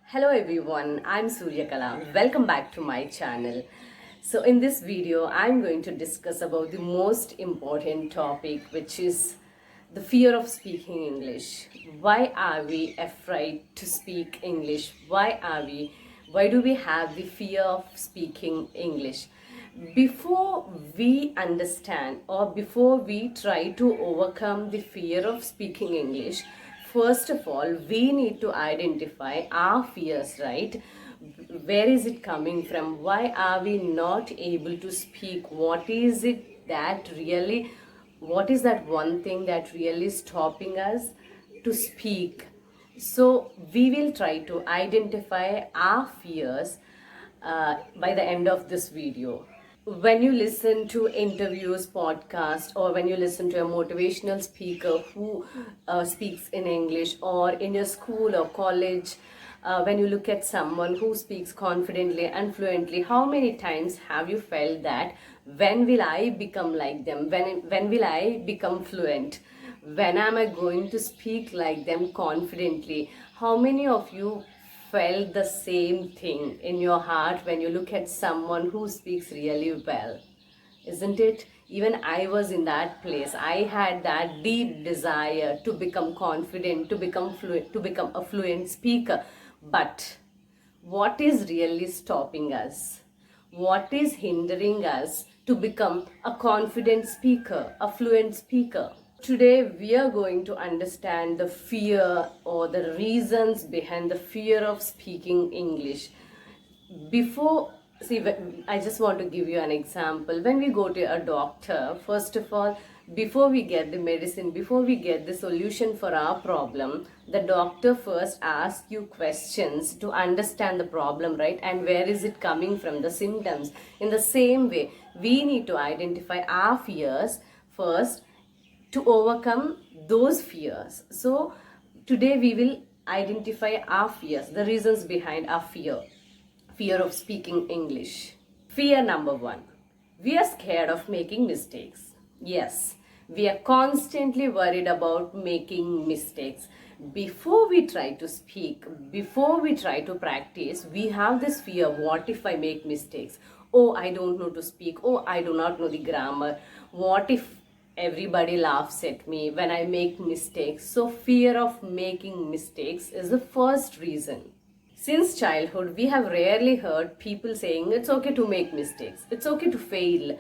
Hello everyone, I'm Suryakala. Welcome back to my channel. So in this video, I'm going to discuss about the most important topic, which is the fear of speaking English. Why are we afraid to speak English? Why do we have the fear of speaking English? Before we understand or before we try to overcome the fear of speaking English, first of all, we need to identify our fears, right? Where is it coming from? Why are we not able to speak? What is that one thing that really stopping us to speak? So, we will try to identify our fears by the end of this video. When you listen to interviews, podcast, or when you listen to a motivational speaker who speaks in English, or in your school or college, when you look at someone who speaks confidently and fluently, how many times have you felt that when will I become like them? When will I become fluent? When am I going to speak like them confidently? How many of you felt the same thing in your heart when you look at someone who speaks really well? Isn't it? Even I was in that place. I had that deep desire to become confident, to become a fluent speaker. But what is really stopping us? What is hindering us to become a confident speaker, a fluent speaker? Today, we are going to understand the fear or the reasons behind the fear of speaking English. Before, see, I just want to give you an example. When we go to a doctor, first of all, before we get the medicine, before we get the solution for our problem, the doctor first asks you questions to understand the problem, right? And where is it coming from, the symptoms. In the same way, we need to identify our fears first to overcome those fears. So today we will identify our fears, the reasons behind our fear of speaking English. Fear number one, we are scared of making mistakes. Yes, we are constantly worried about making mistakes. Before we try to speak, before we try to practice, we have this fear, what if I make mistakes? Oh, I don't know to speak. Oh, I do not know the grammar. What if everybody laughs at me when I make mistakes? So fear of making mistakes is the first reason. Since childhood, we have rarely heard people saying it's okay to make mistakes, it's okay to fail.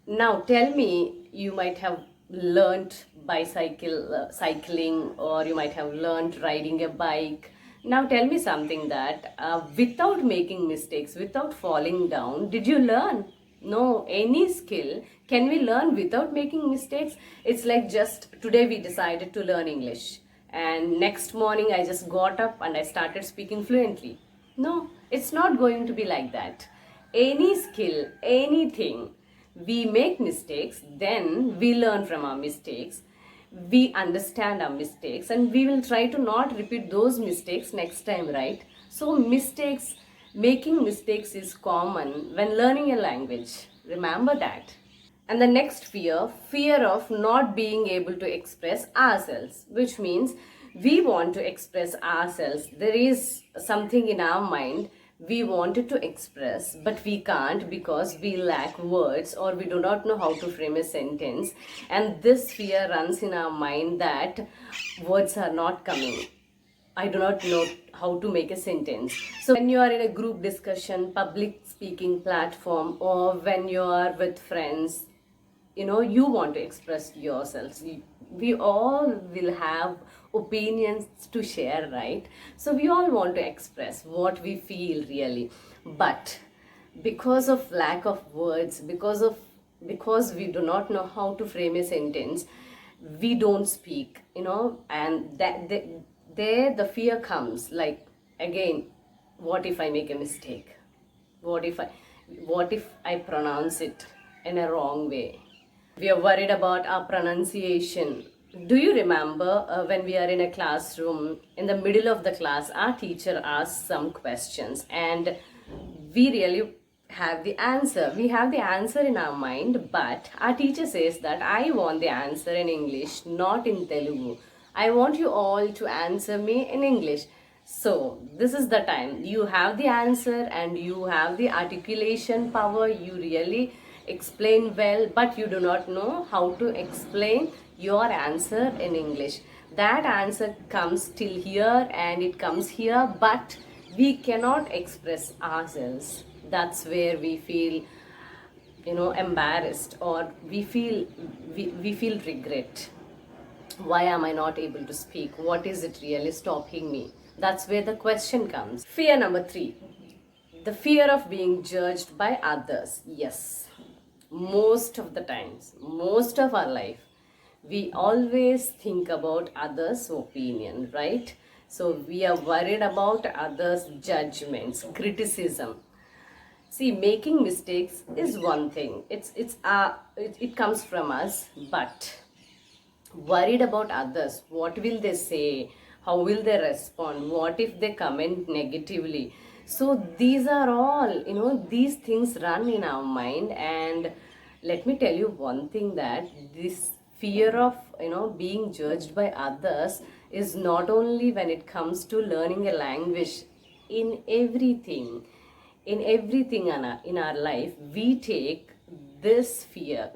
Now, tell me, you might have learned cycling, or you might have learned riding a bike. Now, tell me something that without making mistakes, without falling down, did you learn? No, any skill can we learn without making mistakes? It's like just today we decided to learn English, and next morning I just got up and I started speaking fluently. No, it's not going to be like that. Any skill, anything, we make mistakes, then we learn from our mistakes, we understand our mistakes, and we will try to not repeat those mistakes next time, right? So making mistakes is common when learning a language. Remember that. And the next fear of not being able to express ourselves, which means we want to express ourselves. There is something in our mind we wanted to express, but we can't because we lack words or we do not know how to frame a sentence. And this fear runs in our mind that words are not coming. I do not know how to make a sentence. So when you are in a group discussion, public speaking platform, or when you are with friends, you want to express yourselves. We all will have opinions to share, right? So we all want to express what we feel really. But because of lack of words, because we do not know how to frame a sentence, we don't speak, and there the fear comes, like, again, what if I make a mistake? What if I pronounce it in a wrong way? We are worried about our pronunciation. Do you remember when we are in a classroom, in the middle of the class, our teacher asks some questions and we really have the answer. We have the answer in our mind, but our teacher says that I want the answer in English, not in Telugu. I want you all to answer me in English. So, this is the time. You have the answer and you have the articulation power. You really explain well, but you do not know how to explain your answer in English. That answer comes till here and it comes here, but we cannot express ourselves. That's where we feel, embarrassed, or we feel regret. Why am I not able to speak? What is it really stopping me? That's where the question comes. Fear number 3, the fear of being judged by others. Yes, most of the times, most of our life, we always think about others' opinion, right? So we are worried about others' judgments, criticism. See, making mistakes is one thing. It comes from us, but worried about others, what will they say, how will they respond, what if they comment negatively. So these are all, these things run in our mind. And let me tell you one thing, that this fear of being judged by others is not only when it comes to learning a language. In everything in our life, we take this fear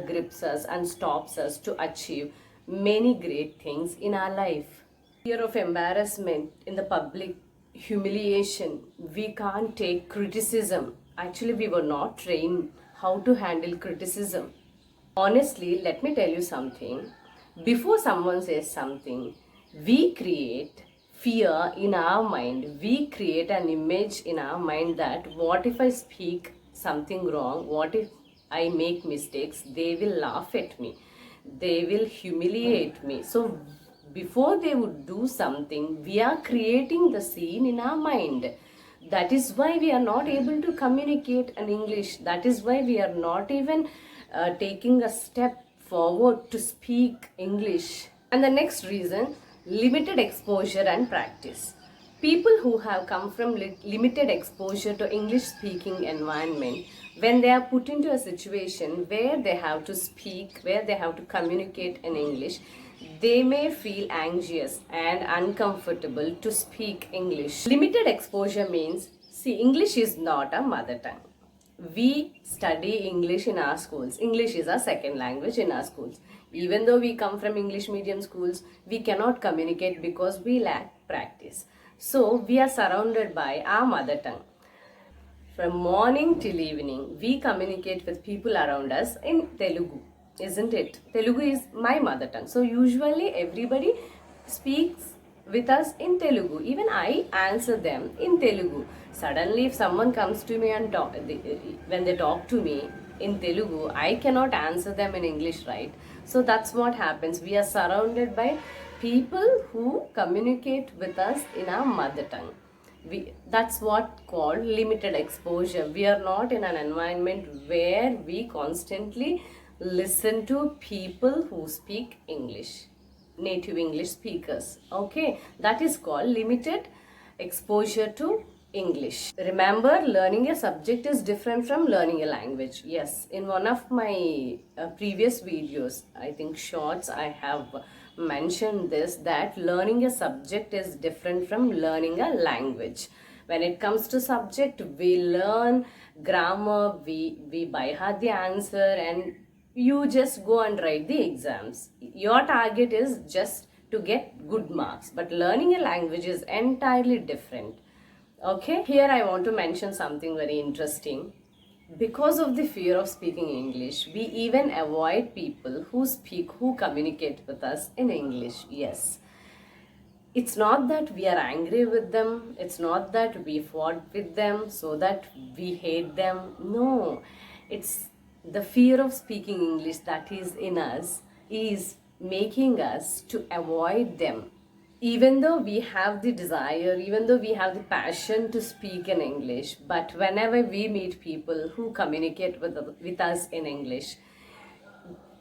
grips us and stops us to achieve many great things in our life. Fear of embarrassment in the public, humiliation. We can't take criticism. Actually, we were not trained how to handle criticism. Honestly, let me tell you something. Before someone says something, we create fear in our mind. We create an image in our mind that what if I speak something wrong? What if I make mistakes? They will laugh at me. They will humiliate me. So, before they would do something, we are creating the scene in our mind. That is why we are not able to communicate in English. That is why we are not even taking a step forward to speak English. And the next reason, limited exposure and practice. People who have come from limited exposure to English speaking environment, when they are put into a situation where they have to speak, where they have to communicate in English, they may feel anxious and uncomfortable to speak English. Limited exposure means, see, English is not a mother tongue. We study English in our schools. English is our second language in our schools. Even though we come from English medium schools, we cannot communicate because we lack practice. So we are surrounded by our mother tongue. From morning till evening, we communicate with people around us in Telugu, isn't it? Telugu is my mother tongue. So usually everybody speaks with us in Telugu. Even I answer them in Telugu. Suddenly, if someone comes to me and when they talk to me in Telugu, I cannot answer them in English, right? So that's what happens. We are surrounded by people who communicate with us in our mother tongue. That's what called limited exposure. We are not in an environment where we constantly listen to people who speak English, native English speakers. Okay, that is called limited exposure to English. Remember, learning a subject is different from learning a language. Yes, in one of my previous videos, I think shorts, I have mentioned this, that learning a subject is different from learning a language. When it comes to subject, we learn grammar, we by heart the answer, and you just go and write the exams. Your target is just to get good marks, but learning a language is entirely different. Okay, here I want to mention something very interesting. Because of the fear of speaking English, we even avoid people who communicate with us in English. Yes. It's not that we are angry with them, it's not that we fought with them so that we hate them. No, it's the fear of speaking English that is in us is making us to avoid them. Even though we have the desire, even though we have the passion to speak in English, but whenever we meet people who communicate with us in English,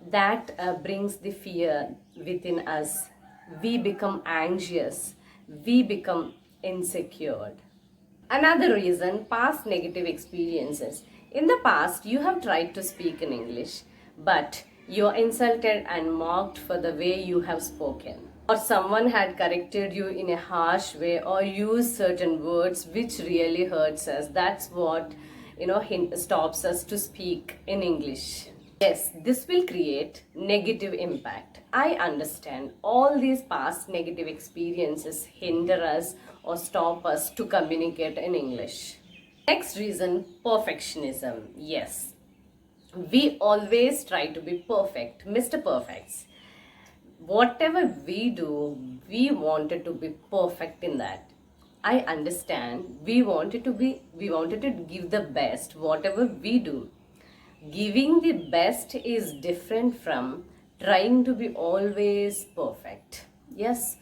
that brings the fear within us. We become anxious, we become insecure. Another reason, past negative experiences. In the past, you have tried to speak in English, but you're insulted and mocked for the way you have spoken. or someone had corrected you in a harsh way or used certain words which really hurts us. That's what stops us to speak in English. Yes, this will create negative impact. I understand all these past negative experiences hinder us or stop us to communicate in English. Next reason, perfectionism. Yes, we always try to be perfect, Mr. Perfects. Whatever we do, we wanted to be perfect in that. I understand we wanted to give the best, whatever we do. Giving the best is different from trying to be always perfect. Yes,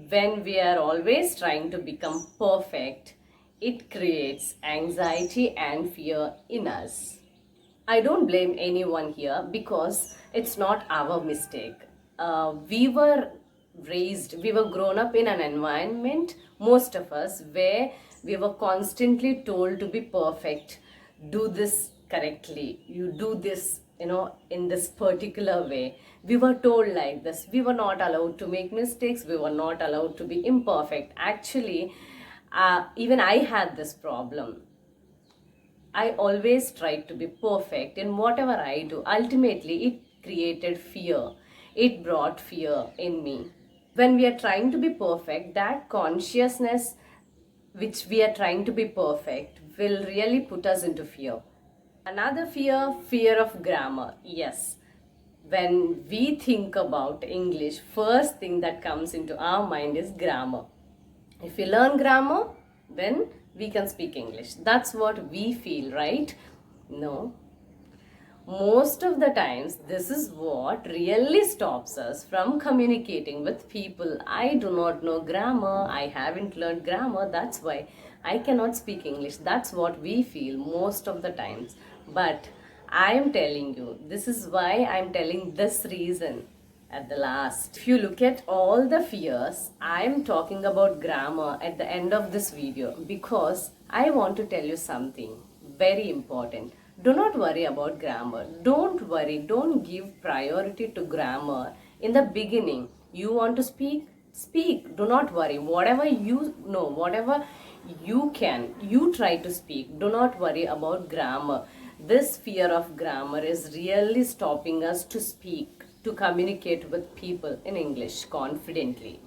when we are always trying to become perfect, it creates anxiety and fear in us. I don't blame anyone here because it's not our mistake. We were grown up in an environment, most of us, where we were constantly told to be perfect. Do this correctly. You do this, in this particular way. We were told like this. We were not allowed to make mistakes. We were not allowed to be imperfect. Actually, even I had this problem. I always tried to be perfect in whatever I do. Ultimately, it created fear. It brought fear in me. When we are trying to be perfect, that consciousness which we are trying to be perfect will really put us into fear. Another fear, fear of grammar. Yes. When we think about English, first thing that comes into our mind is grammar. If we learn grammar, then we can speak English. That's what we feel, right? No. Most of the times, this is what really stops us from communicating with people. I do not know grammar. I haven't learned grammar. That's why I cannot speak English. That's what we feel most of the times. But I am telling you, this is why I'm telling this reason at the last. If you look at all the fears, I am talking about grammar at the end of this video because I want to tell you something very important. Do not worry about grammar. Don't worry. Don't give priority to grammar. In the beginning, you want to speak? Speak. Do not worry. Whatever you know, whatever you can, you try to speak. Do not worry about grammar. This fear of grammar is really stopping us to speak, to communicate with people in English confidently.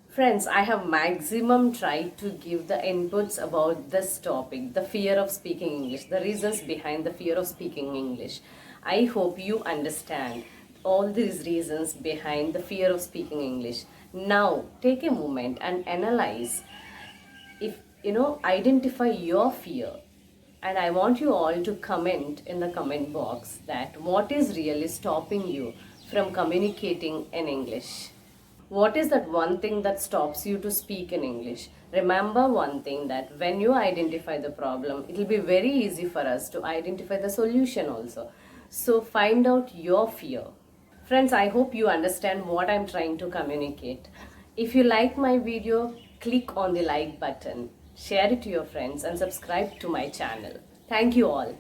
Friends, I have maximum tried to give the inputs about this topic, the fear of speaking English, the reasons behind the fear of speaking English. I hope you understand all these reasons behind the fear of speaking English. Now, take a moment and analyze, identify your fear. And I want you all to comment in the comment box that what is really stopping you from communicating in English. What is that one thing that stops you to speak in English? Remember one thing, that when you identify the problem, it will be very easy for us to identify the solution also. So find out your fear. Friends, I hope you understand what I'm trying to communicate. If you like my video, click on the like button, share it to your friends and subscribe to my channel. Thank you all.